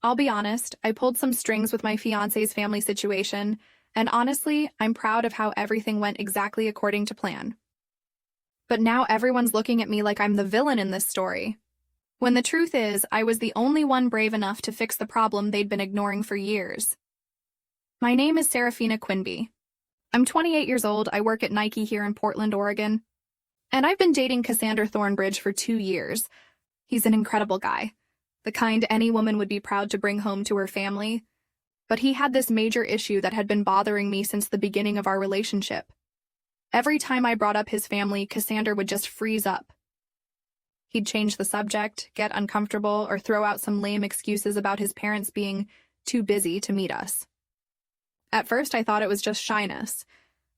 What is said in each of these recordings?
I'll be honest, I pulled some strings with my fiance's family situation, and honestly, I'm proud of how everything went exactly according to plan. But now everyone's looking at me like I'm the villain in this story. When the truth is, I was the only one brave enough to fix the problem they'd been ignoring for years. My name is Serafina Quinby. I'm 28 years old, I work at Nike here in Portland, Oregon. And I've been dating Cassander Thornbridge for 2 years. He's an incredible guy, the kind any woman would be proud to bring home to her family. But he had this major issue that had been bothering me since the beginning of our relationship. Every time I brought up his family, Cassander would just freeze up. He'd change the subject, get uncomfortable, or throw out some lame excuses about his parents being too busy to meet us. At first, I thought it was just shyness,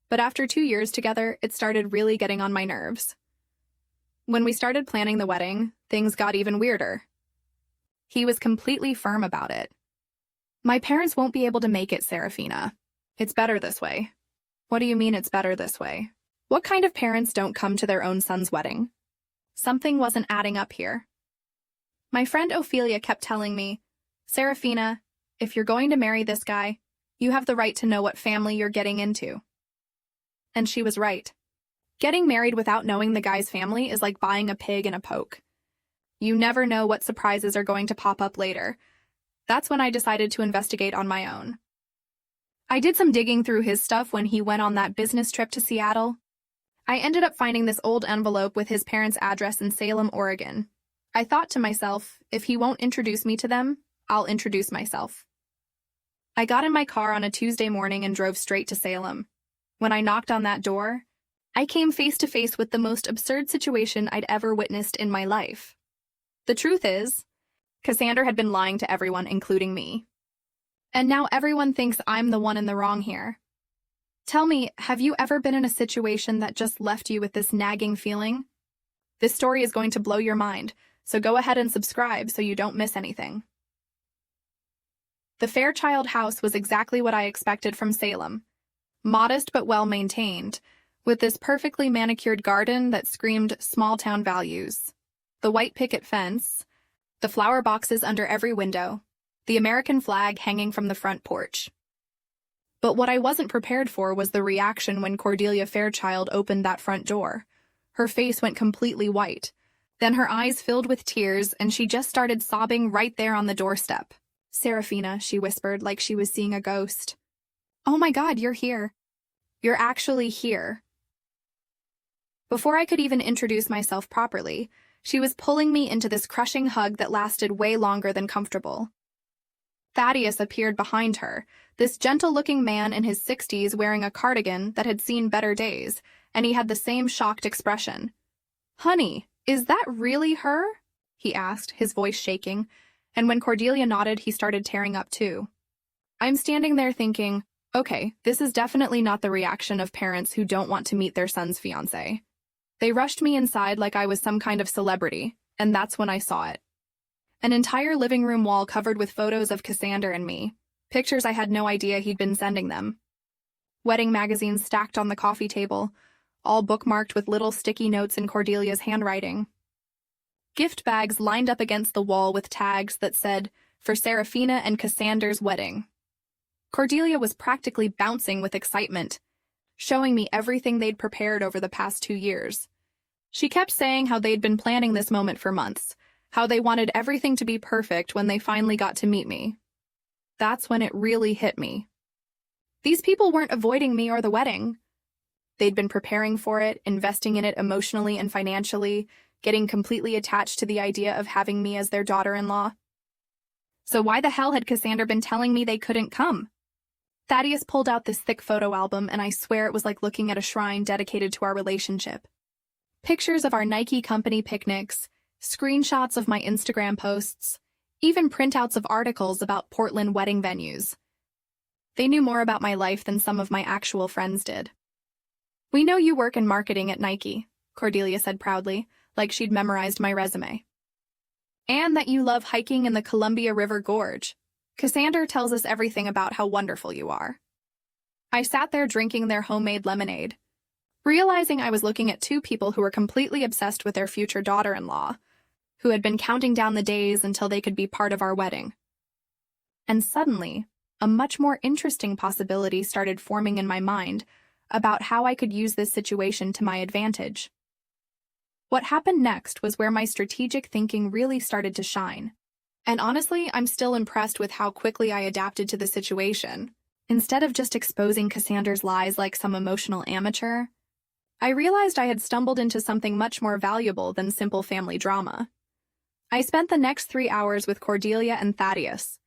but after 2 years together, it started really getting on my nerves. When we started planning the wedding, things got even weirder. He was completely firm about it. My parents won't be able to make it, Serafina. It's better this way. What do you mean it's better this way? What kind of parents don't come to their own son's wedding? Something wasn't adding up here. My friend Ophelia kept telling me, Serafina, if you're going to marry this guy, you have the right to know what family you're getting into. And she was right. Getting married without knowing the guy's family is like buying a pig in a poke. You never know what surprises are going to pop up later. That's when I decided to investigate on my own. I did some digging through his stuff when he went on that business trip to Seattle. I ended up finding this old envelope with his parents' address in Salem, Oregon. I thought to myself, if he won't introduce me to them, I'll introduce myself. I got in my car on a Tuesday morning and drove straight to Salem. When I knocked on that door, I came face to face with the most absurd situation I'd ever witnessed in my life. The truth is, Cassander had been lying to everyone, including me. And now everyone thinks I'm the one in the wrong here. Tell me, have you ever been in a situation that just left you with this nagging feeling? This story is going to blow your mind, so go ahead and subscribe so you don't miss anything. The Fairchild house was exactly what I expected from Salem. Modest but well-maintained, with this perfectly manicured garden that screamed small-town values. The white picket fence, the flower boxes under every window, the American flag hanging from the front porch. But what I wasn't prepared for was the reaction when Cordelia Fairchild opened that front door. Her face went completely white. Then her eyes filled with tears, and she just started sobbing right there on the doorstep. Serafina, she whispered like she was seeing a ghost. Oh my God, you're here. You're actually here. Before I could even introduce myself properly, she was pulling me into this crushing hug that lasted way longer than comfortable. Thaddeus appeared behind her, this gentle-looking man in his 60s wearing a cardigan that had seen better days, and he had the same shocked expression. Honey, is that really her? He asked, his voice shaking, and when Cordelia nodded, he started tearing up too. I'm standing there thinking, okay, this is definitely not the reaction of parents who don't want to meet their son's fiancé. They rushed me inside like I was some kind of celebrity, and that's when I saw it. An entire living room wall covered with photos of Cassander and me, pictures I had no idea he'd been sending them. Wedding magazines stacked on the coffee table, all bookmarked with little sticky notes in Cordelia's handwriting. Gift bags lined up against the wall with tags that said, for Serafina and Cassander's wedding. Cordelia was practically bouncing with excitement, showing me everything they'd prepared over the past 2 years. She kept saying how they'd been planning this moment for months, how they wanted everything to be perfect when they finally got to meet me. That's when it really hit me. These people weren't avoiding me or the wedding. They'd been preparing for it, investing in it emotionally and financially, getting completely attached to the idea of having me as their daughter-in-law. So why the hell had Cassander been telling me they couldn't come? Thaddeus pulled out this thick photo album, and I swear it was like looking at a shrine dedicated to our relationship. Pictures of our Nike company picnics, screenshots of my Instagram posts, even printouts of articles about Portland wedding venues. They knew more about my life than some of my actual friends did. We know you work in marketing at Nike, Cordelia said proudly, like she'd memorized my resume. And that you love hiking in the Columbia River Gorge. Cassander tells us everything about how wonderful you are. I sat there drinking their homemade lemonade, realizing I was looking at 2 people who were completely obsessed with their future daughter-in-law, who had been counting down the days until they could be part of our wedding. And suddenly, a much more interesting possibility started forming in my mind about how I could use this situation to my advantage. What happened next was where my strategic thinking really started to shine. And honestly, I'm still impressed with how quickly I adapted to the situation. Instead of just exposing Cassandra's lies like some emotional amateur, I realized I had stumbled into something much more valuable than simple family drama. I spent the next 3 hours with Cordelia and Thaddeus,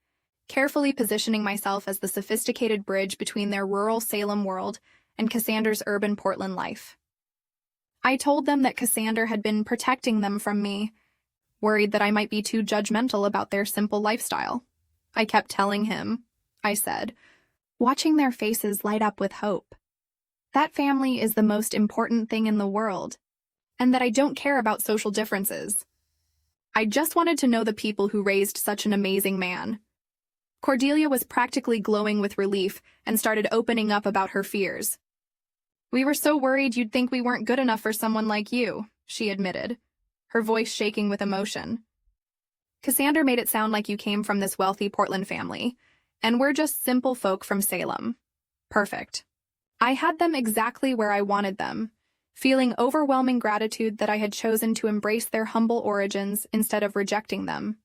carefully positioning myself as the sophisticated bridge between their rural Salem world and Cassandra's urban Portland life. I told them that Cassandra had been protecting them from me, worried that I might be too judgmental about their simple lifestyle. I kept telling him, I said, watching their faces light up with hope, that family is the most important thing in the world, and that I don't care about social differences. I just wanted to know the people who raised such an amazing man. Cordelia was practically glowing with relief and started opening up about her fears. We were so worried you'd think we weren't good enough for someone like you, she admitted, her voice shaking with emotion. Cassandra made it sound like you came from this wealthy Portland family, and we're just simple folk from Salem. Perfect. I had them exactly where I wanted them, feeling overwhelming gratitude that I had chosen to embrace their humble origins instead of rejecting them.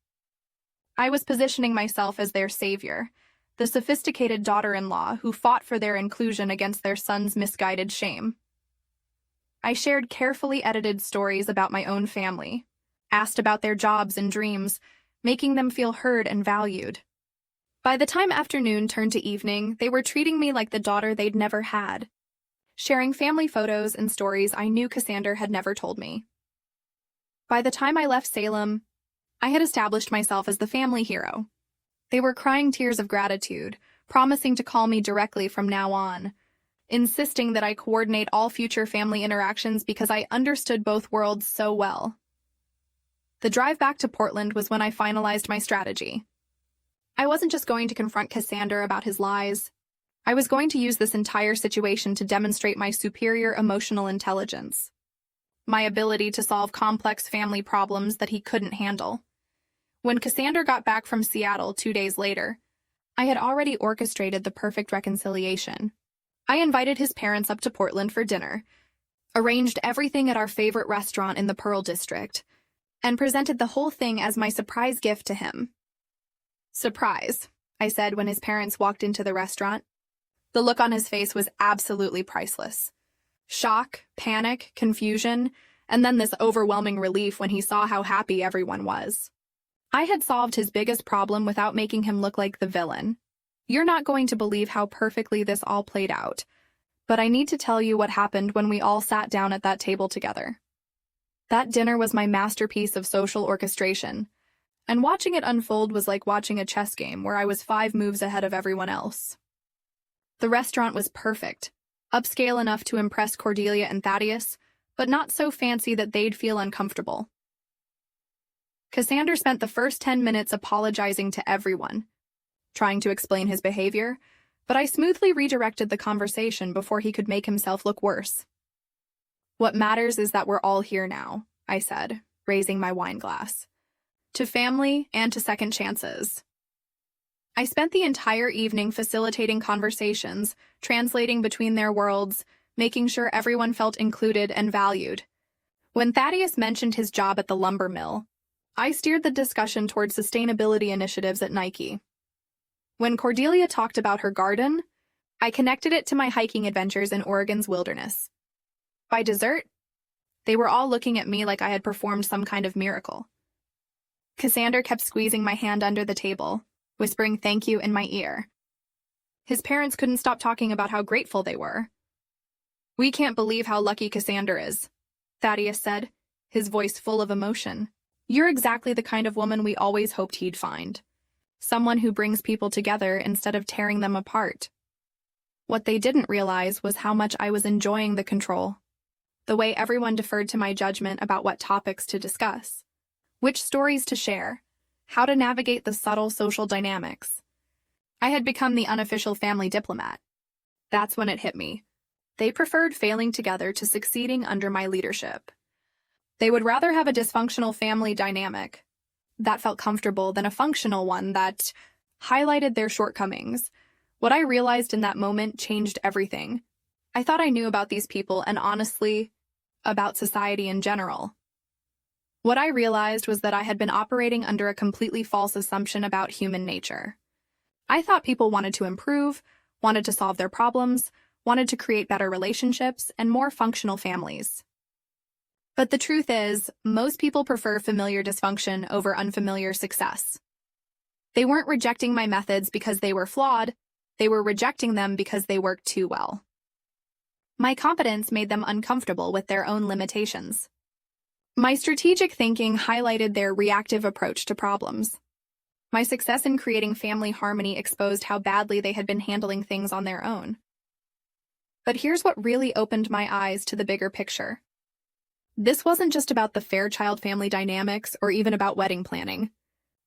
I was positioning myself as their savior, the sophisticated daughter-in-law who fought for their inclusion against their son's misguided shame. I shared carefully edited stories about my own family, asked about their jobs and dreams, making them feel heard and valued. By the time afternoon turned to evening, they were treating me like the daughter they'd never had, sharing family photos and stories I knew Cassandra had never told me. By the time I left Salem, I had established myself as the family hero. They were crying tears of gratitude, promising to call me directly from now on, insisting that I coordinate all future family interactions because I understood both worlds so well. The drive back to Portland was when I finalized my strategy. I wasn't just going to confront Cassandra about his lies. I was going to use this entire situation to demonstrate my superior emotional intelligence, my ability to solve complex family problems that he couldn't handle. When Cassandra got back from Seattle 2 days later, I had already orchestrated the perfect reconciliation. I invited his parents up to Portland for dinner, arranged everything at our favorite restaurant in the Pearl District, and presented the whole thing as my surprise gift to him. Surprise, I said when his parents walked into the restaurant. The look on his face was absolutely priceless. Shock, panic, confusion, and then this overwhelming relief when he saw how happy everyone was. I had solved his biggest problem without making him look like the villain. You're not going to believe how perfectly this all played out, but I need to tell you what happened when we all sat down at that table together. That dinner was my masterpiece of social orchestration, and watching it unfold was like watching a chess game where I was 5 moves ahead of everyone else. The restaurant was perfect, upscale enough to impress Cordelia and Thaddeus, but not so fancy that they'd feel uncomfortable. Cassandra spent the first 10 minutes apologizing to everyone, trying to explain his behavior, but I smoothly redirected the conversation before he could make himself look worse. What matters is that we're all here now, I said, raising my wine glass. To family and to second chances. I spent the entire evening facilitating conversations, translating between their worlds, making sure everyone felt included and valued. When Thaddeus mentioned his job at the lumber mill, I steered the discussion toward sustainability initiatives at Nike. When Cordelia talked about her garden, I connected it to my hiking adventures in Oregon's wilderness. By dessert, they were all looking at me like I had performed some kind of miracle. Cassandra kept squeezing my hand under the table, whispering thank you in my ear. His parents couldn't stop talking about how grateful they were. We can't believe how lucky Cassandra is, Thaddeus said, his voice full of emotion. You're exactly the kind of woman we always hoped he'd find. Someone who brings people together instead of tearing them apart. What they didn't realize was how much I was enjoying the control. The way everyone deferred to my judgment about what topics to discuss, which stories to share, how to navigate the subtle social dynamics. I had become the unofficial family diplomat. That's when it hit me. They preferred failing together to succeeding under my leadership. They would rather have a dysfunctional family dynamic that felt comfortable than a functional one that, highlighted their shortcomings. What I realized in that moment changed everything. I thought I knew about these people and honestly, about society in general. What I realized was that I had been operating under a completely false assumption about human nature. I thought people wanted to improve, wanted to solve their problems, wanted to create better relationships and more functional families. But the truth is, most people prefer familiar dysfunction over unfamiliar success. They weren't rejecting my methods because they were flawed, they were rejecting them because they worked too well. My competence made them uncomfortable with their own limitations. My strategic thinking highlighted their reactive approach to problems. My success in creating family harmony exposed how badly they had been handling things on their own. But here's what really opened my eyes to the bigger picture. This wasn't just about the Fairchild-family dynamics or even about wedding planning.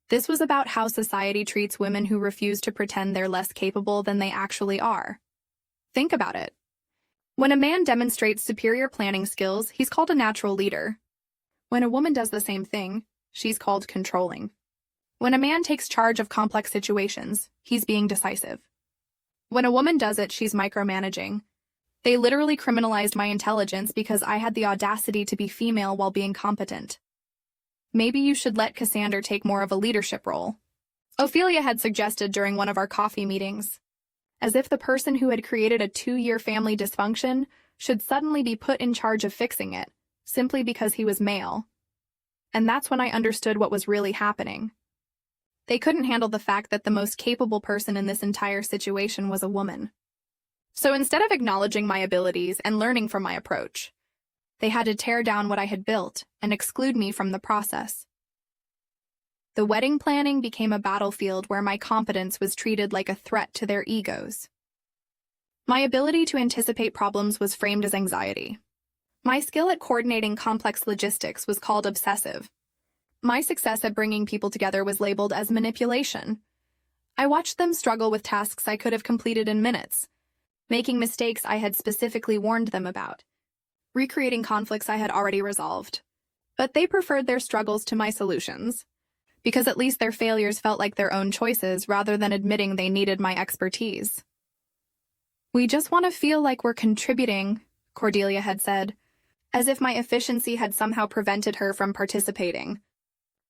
This was about how society treats women who refuse to pretend they're less capable than they actually are. Think about it. When a man demonstrates superior planning skills, he's called a natural leader. When a woman does the same thing, she's called controlling. When a man takes charge of complex situations, he's being decisive. When a woman does it, she's micromanaging. They literally criminalized my intelligence because I had the audacity to be female while being competent. Maybe you should let Cassandra take more of a leadership role, Ophelia had suggested during one of our coffee meetings. As if the person who had created a 2-year family dysfunction should suddenly be put in charge of fixing it, simply because he was male. And that's when I understood what was really happening. They couldn't handle the fact that the most capable person in this entire situation was a woman. So instead of acknowledging my abilities and learning from my approach, they had to tear down what I had built and exclude me from the process. The wedding planning became a battlefield where my competence was treated like a threat to their egos. My ability to anticipate problems was framed as anxiety. My skill at coordinating complex logistics was called obsessive. My success at bringing people together was labeled as manipulation. I watched them struggle with tasks I could have completed in minutes, making mistakes I had specifically warned them about, recreating conflicts I had already resolved. But they preferred their struggles to my solutions, because at least their failures felt like their own choices rather than admitting they needed my expertise. "We just want to feel like we're contributing," Cordelia had said, as if my efficiency had somehow prevented her from participating.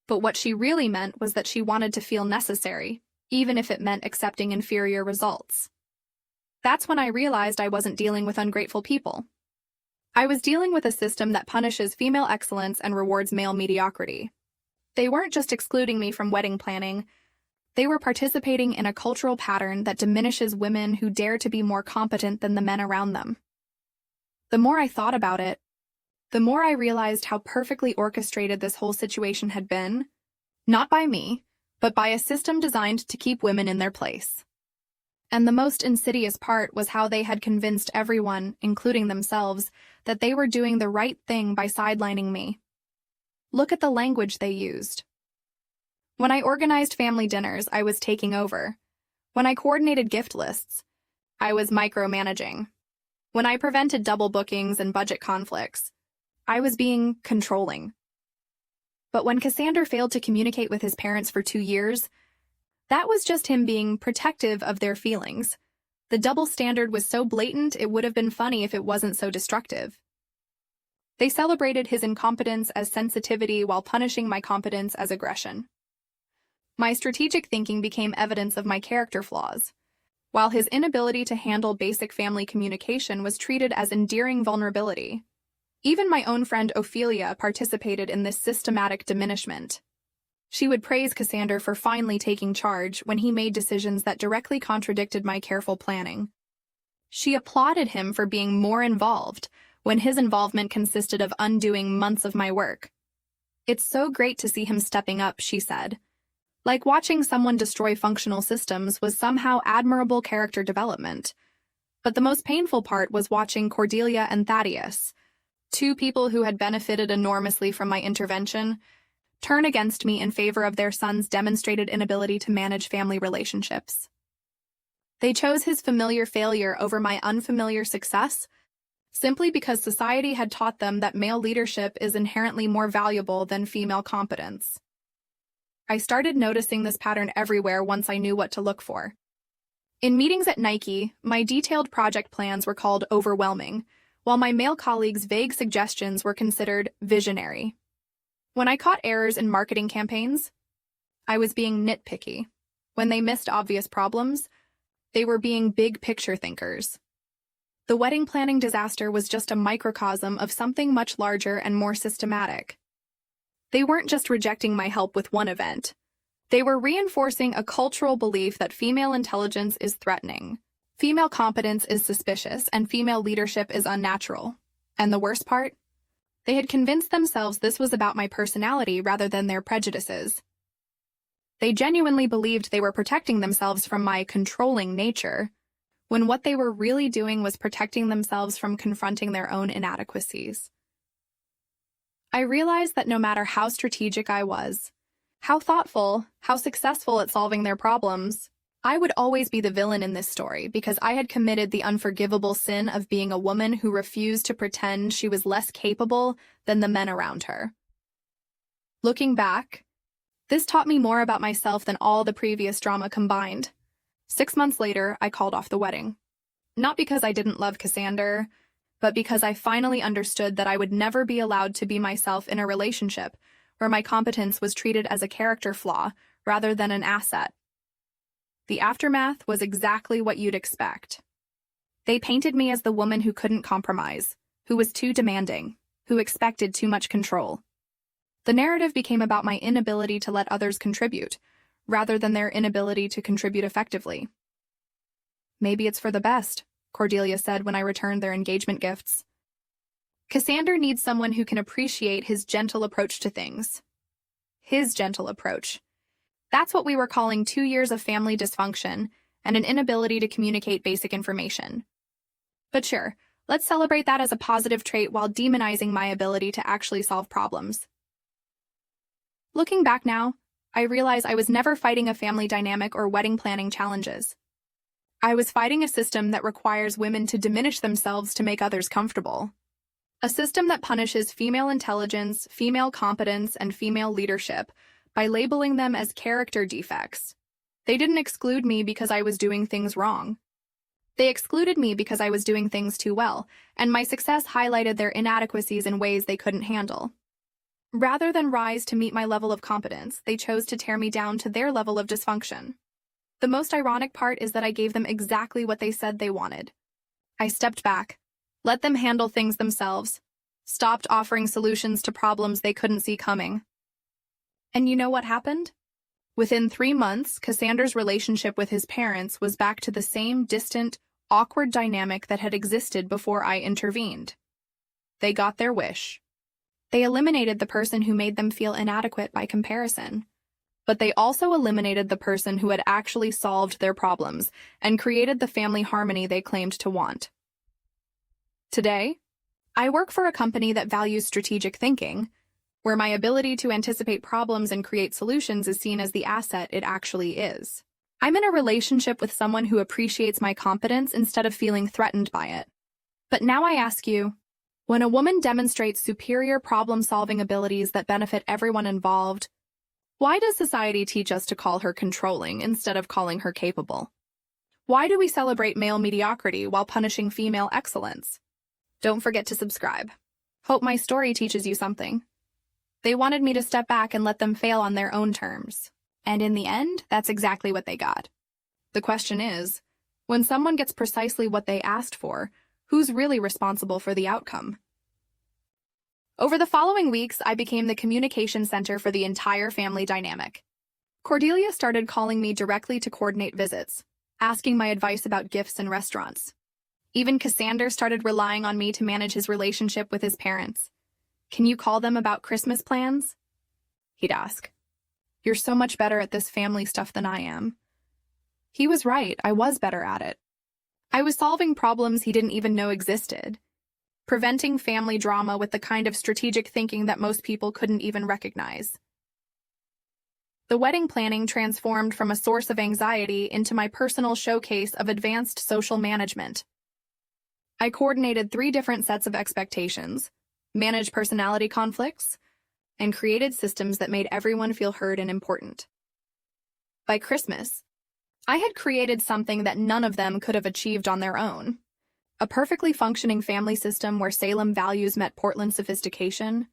But what she really meant was that she wanted to feel necessary, even if it meant accepting inferior results. That's when I realized I wasn't dealing with ungrateful people. I was dealing with a system that punishes female excellence and rewards male mediocrity. They weren't just excluding me from wedding planning, they were participating in a cultural pattern that diminishes women who dare to be more competent than the men around them. The more I thought about it, the more I realized how perfectly orchestrated this whole situation had been, not by me, but by a system designed to keep women in their place. And the most insidious part was how they had convinced everyone, including themselves, that they were doing the right thing by sidelining me. Look at the language they used. When I organized family dinners, I was taking over. When I coordinated gift lists, I was micromanaging. When I prevented double bookings and budget conflicts, I was being controlling. But when Cassander failed to communicate with his parents for 2 years, that was just him being protective of their feelings. The double standard was so blatant it would have been funny if it wasn't so destructive. They celebrated his incompetence as sensitivity while punishing my competence as aggression. My strategic thinking became evidence of my character flaws, while his inability to handle basic family communication was treated as endearing vulnerability. Even my own friend Ophelia participated in this systematic diminishment. She would praise Cassander for finally taking charge when he made decisions that directly contradicted my careful planning. She applauded him for being more involved when his involvement consisted of undoing months of my work. "It's so great to see him stepping up," she said. Like watching someone destroy functional systems was somehow admirable character development. But the most painful part was watching Cordelia and Thaddeus, 2 people who had benefited enormously from my intervention, turn against me in favor of their son's demonstrated inability to manage family relationships. They chose his familiar failure over my unfamiliar success, simply because society had taught them that male leadership is inherently more valuable than female competence. I started noticing this pattern everywhere once I knew what to look for. In meetings at Nike, my detailed project plans were called overwhelming, while my male colleagues' vague suggestions were considered visionary. When I caught errors in marketing campaigns, I was being nitpicky. When they missed obvious problems, they were being big-picture thinkers. The wedding planning disaster was just a microcosm of something much larger and more systematic. They weren't just rejecting my help with one event. They were reinforcing a cultural belief that female intelligence is threatening, female competence is suspicious, and female leadership is unnatural. And the worst part? They had convinced themselves this was about my personality rather than their prejudices. They genuinely believed they were protecting themselves from my controlling nature, when what they were really doing was protecting themselves from confronting their own inadequacies. I realized that no matter how strategic I was, how thoughtful, how successful at solving their problems, I would always be the villain in this story because I had committed the unforgivable sin of being a woman who refused to pretend she was less capable than the men around her. Looking back, this taught me more about myself than all the previous drama combined. 6 months later, I called off the wedding. Not because I didn't love Cassander, but because I finally understood that I would never be allowed to be myself in a relationship where my competence was treated as a character flaw rather than an asset. The aftermath was exactly what you'd expect. They painted me as the woman who couldn't compromise, who was too demanding, who expected too much control. The narrative became about my inability to let others contribute, rather than their inability to contribute effectively. "Maybe it's for the best," Cordelia said when I returned their engagement gifts. "Cassander needs someone who can appreciate his gentle approach to things." His gentle approach. That's what we were calling 2 years of family dysfunction and an inability to communicate basic information. But sure, let's celebrate that as a positive trait while demonizing my ability to actually solve problems. Looking back now, I realize I was never fighting a family dynamic or wedding planning challenges. I was fighting a system that requires women to diminish themselves to make others comfortable. A system that punishes female intelligence, female competence, and female leadership by labeling them as character defects. They didn't exclude me because I was doing things wrong. They excluded me because I was doing things too well, and my success highlighted their inadequacies in ways they couldn't handle. Rather than rise to meet my level of competence, they chose to tear me down to their level of dysfunction. The most ironic part is that I gave them exactly what they said they wanted. I stepped back, let them handle things themselves, stopped offering solutions to problems they couldn't see coming. And you know what happened? Within 3 months, Cassander's relationship with his parents was back to the same distant, awkward dynamic that had existed before I intervened. They got their wish. They eliminated the person who made them feel inadequate by comparison. But they also eliminated the person who had actually solved their problems and created the family harmony they claimed to want. Today, I work for a company that values strategic thinking, where my ability to anticipate problems and create solutions is seen as the asset it actually is. I'm in a relationship with someone who appreciates my competence instead of feeling threatened by it. But now I ask you, when a woman demonstrates superior problem-solving abilities that benefit everyone involved, why does society teach us to call her controlling instead of calling her capable? Why do we celebrate male mediocrity while punishing female excellence? Don't forget to subscribe. Hope my story teaches you something. They wanted me to step back and let them fail on their own terms. And in the end, that's exactly what they got. The question is, when someone gets precisely what they asked for, who's really responsible for the outcome? Over the following weeks, I became the communication center for the entire family dynamic. Cordelia started calling me directly to coordinate visits, asking my advice about gifts and restaurants. Even Cassander started relying on me to manage his relationship with his parents. "Can you call them about Christmas plans?" he'd ask. "You're so much better at this family stuff than I am." He was right, I was better at it. I was solving problems he didn't even know existed, preventing family drama with the kind of strategic thinking that most people couldn't even recognize. The wedding planning transformed from a source of anxiety into my personal showcase of advanced social management. I coordinated 3 different sets of expectations, managed personality conflicts, and created systems that made everyone feel heard and important. By Christmas, I had created something that none of them could have achieved on their own. A perfectly functioning family system where Salem values met Portland sophistication,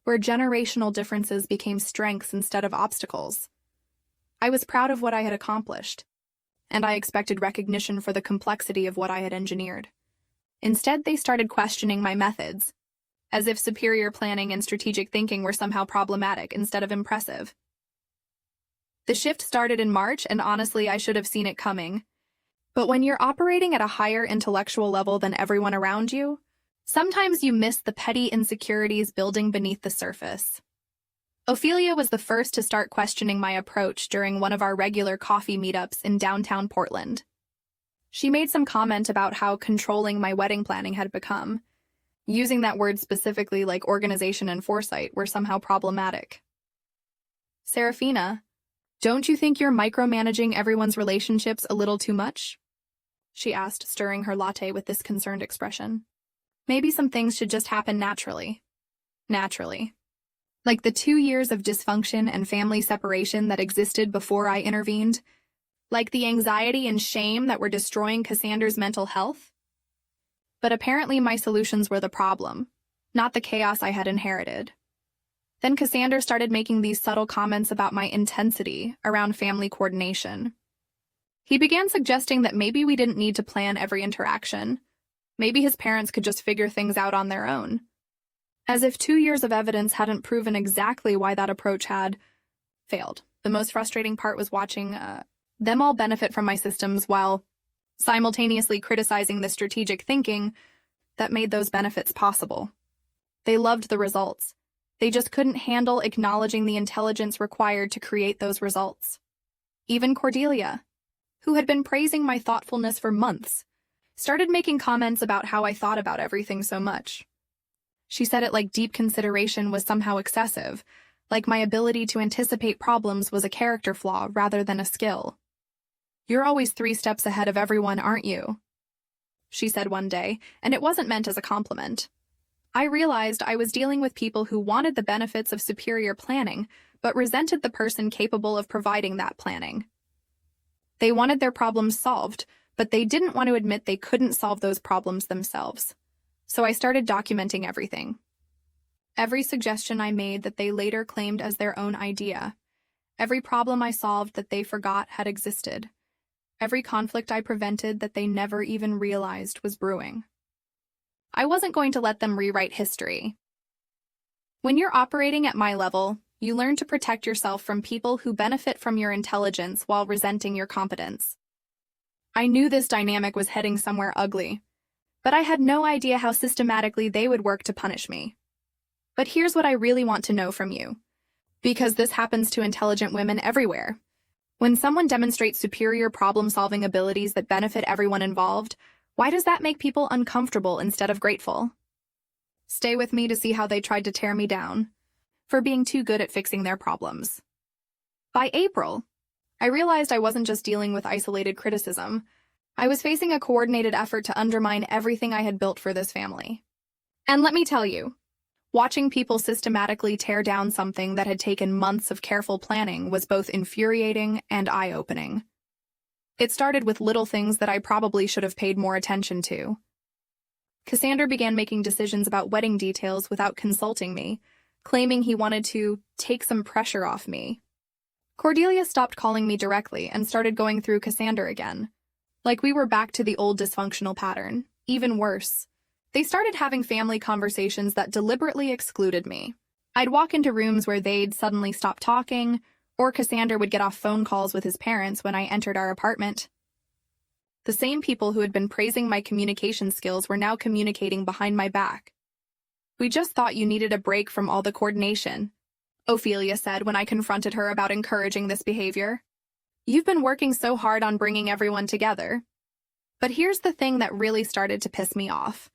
where generational differences became strengths instead of obstacles. I was proud of what I had accomplished, and I expected recognition for the complexity of what I had engineered. Instead, they started questioning my methods, as if superior planning and strategic thinking were somehow problematic instead of impressive. The shift started in March, and honestly, I should have seen it coming. But when you're operating at a higher intellectual level than everyone around you, sometimes you miss the petty insecurities building beneath the surface. Ophelia was the first to start questioning my approach during one of our regular coffee meetups in downtown Portland. She made some comment about how controlling my wedding planning had become. Using that word specifically, like organization and foresight, were somehow problematic. "Serafina, don't you think you're micromanaging everyone's relationships a little too much?" she asked, stirring her latte with this concerned expression. "Maybe some things should just happen naturally." Naturally. Like the 2 years of dysfunction and family separation that existed before I intervened? Like the anxiety and shame that were destroying Cassandra's mental health? But apparently my solutions were the problem, not the chaos I had inherited. Then Cassandra started making these subtle comments about my intensity around family coordination. He began suggesting that maybe we didn't need to plan every interaction. Maybe his parents could just figure things out on their own. As if 2 years of evidence hadn't proven exactly why that approach had failed. The most frustrating part was watching them all benefit from my systems while simultaneously criticizing the strategic thinking that made those benefits possible. They loved the results. They just couldn't handle acknowledging the intelligence required to create those results. Even Cordelia, who had been praising my thoughtfulness for months, started making comments about how I thought about everything so much. She said it like deep consideration was somehow excessive, like my ability to anticipate problems was a character flaw rather than a skill. "You're always 3 steps ahead of everyone, aren't you?" she said one day, and it wasn't meant as a compliment. I realized I was dealing with people who wanted the benefits of superior planning, but resented the person capable of providing that planning. They wanted their problems solved, but they didn't want to admit they couldn't solve those problems themselves. So I started documenting everything. Every suggestion I made that they later claimed as their own idea. Every problem I solved that they forgot had existed. Every conflict I prevented that they never even realized was brewing. I wasn't going to let them rewrite history. When you're operating at my level, you learn to protect yourself from people who benefit from your intelligence while resenting your competence. I knew this dynamic was heading somewhere ugly, but I had no idea how systematically they would work to punish me. But here's what I really want to know from you, because this happens to intelligent women everywhere. When someone demonstrates superior problem-solving abilities that benefit everyone involved, why does that make people uncomfortable instead of grateful? Stay with me to see how they tried to tear me down for being too good at fixing their problems. By April, I realized I wasn't just dealing with isolated criticism. I was facing a coordinated effort to undermine everything I had built for this family. And let me tell you, watching people systematically tear down something that had taken months of careful planning was both infuriating and eye-opening. It started with little things that I probably should have paid more attention to. Cassandra began making decisions about wedding details without consulting me, claiming he wanted to take some pressure off me. Cordelia stopped calling me directly and started going through Cassandra again. Like we were back to the old dysfunctional pattern. Even worse, they started having family conversations that deliberately excluded me. I'd walk into rooms where they'd suddenly stop talking, or Cassandra would get off phone calls with his parents when I entered our apartment. The same people who had been praising my communication skills were now communicating behind my back. "We just thought you needed a break from all the coordination," Ophelia said when I confronted her about encouraging this behavior. "You've been working so hard on bringing everyone together." But here's the thing that really started to piss me off.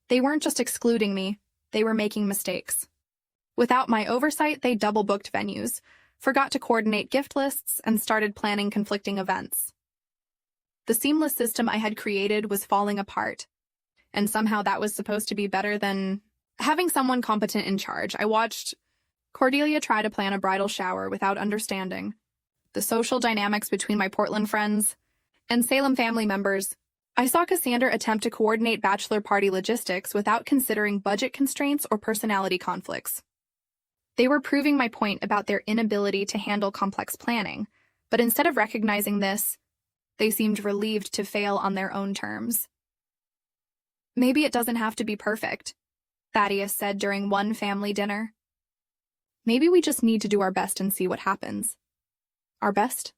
They weren't just excluding me, they were making mistakes. Without my oversight, they double-booked venues, forgot to coordinate gift lists, and started planning conflicting events. The seamless system I had created was falling apart, and somehow that was supposed to be better than having someone competent in charge. I watched Cordelia tried to plan a bridal shower without understanding the social dynamics between my Portland friends and Salem family members. I saw Cassandra attempt to coordinate bachelor party logistics without considering budget constraints or personality conflicts. They were proving my point about their inability to handle complex planning, but instead of recognizing this, they seemed relieved to fail on their own terms. Maybe it doesn't have to be perfect, Thaddeus said during one family dinner. Maybe we just need to do our best and see what happens. Our best?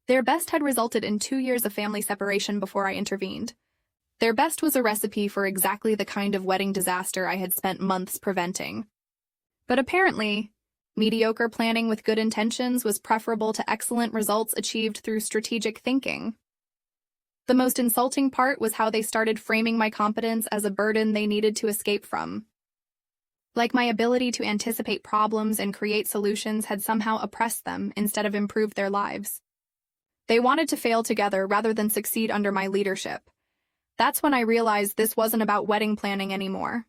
Their best had resulted in 2 years of family separation before I intervened. Their best was a recipe for exactly the kind of wedding disaster I had spent months preventing. But apparently, mediocre planning with good intentions was preferable to excellent results achieved through strategic thinking. The most insulting part was how they started framing my competence as a burden they needed to escape from. Like my ability to anticipate problems and create solutions had somehow oppressed them instead of improved their lives. They wanted to fail together rather than succeed under my leadership. That's when I realized this wasn't about wedding planning anymore.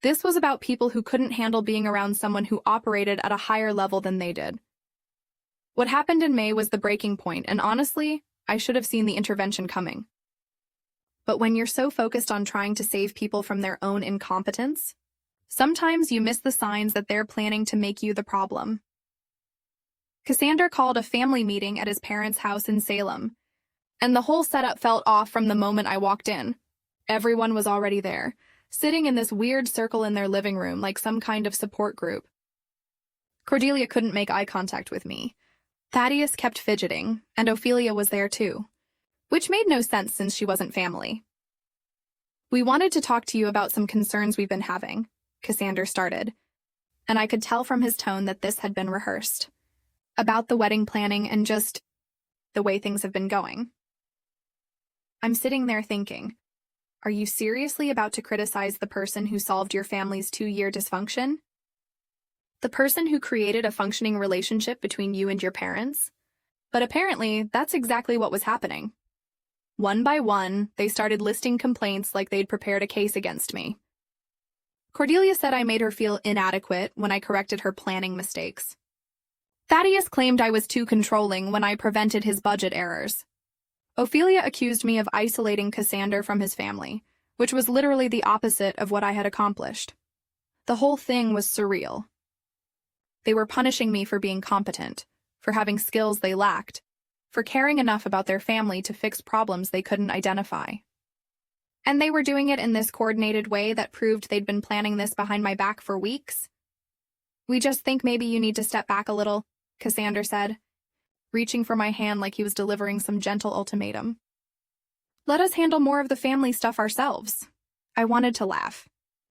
This was about people who couldn't handle being around someone who operated at a higher level than they did. What happened in May was the breaking point, and honestly, I should have seen the intervention coming. But when you're so focused on trying to save people from their own incompetence, sometimes you miss the signs that they're planning to make you the problem. Cassandra called a family meeting at his parents' house in Salem, and the whole setup felt off from the moment I walked in. Everyone was already there, sitting in this weird circle in their living room like some kind of support group. Cordelia couldn't make eye contact with me. Thaddeus kept fidgeting, and Ophelia was there too, which made no sense since she wasn't family. We wanted to talk to you about some concerns we've been having, Cassandra started, and I could tell from his tone that this had been rehearsed. About the wedding planning and just the way things have been going. I'm sitting there thinking, are you seriously about to criticize the person who solved your family's 2-year dysfunction? The person who created a functioning relationship between you and your parents? But apparently, that's exactly what was happening. One by one, they started listing complaints like they'd prepared a case against me. Cordelia said I made her feel inadequate when I corrected her planning mistakes. Thaddeus claimed I was too controlling when I prevented his budget errors. Ophelia accused me of isolating Cassandra from his family, which was literally the opposite of what I had accomplished. The whole thing was surreal. They were punishing me for being competent, for having skills they lacked, for caring enough about their family to fix problems they couldn't identify. And they were doing it in this coordinated way that proved they'd been planning this behind my back for weeks. We just think maybe you need to step back a little, Cassandra said, reaching for my hand like he was delivering some gentle ultimatum. Let us handle more of the family stuff ourselves. I wanted to laugh.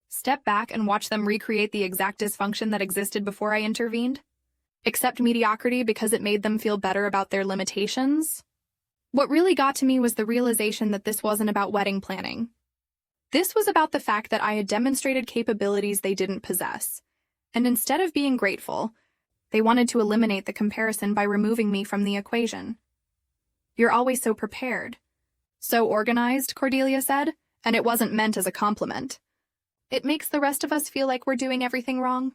Step back and watch them recreate the exact dysfunction that existed before I intervened? Accept mediocrity because it made them feel better about their limitations? What really got to me was the realization that this wasn't about wedding planning. This was about the fact that I had demonstrated capabilities they didn't possess. And instead of being grateful, they wanted to eliminate the comparison by removing me from the equation. You're always so prepared. So organized, Cordelia said, and it wasn't meant as a compliment. It makes the rest of us feel like we're doing everything wrong.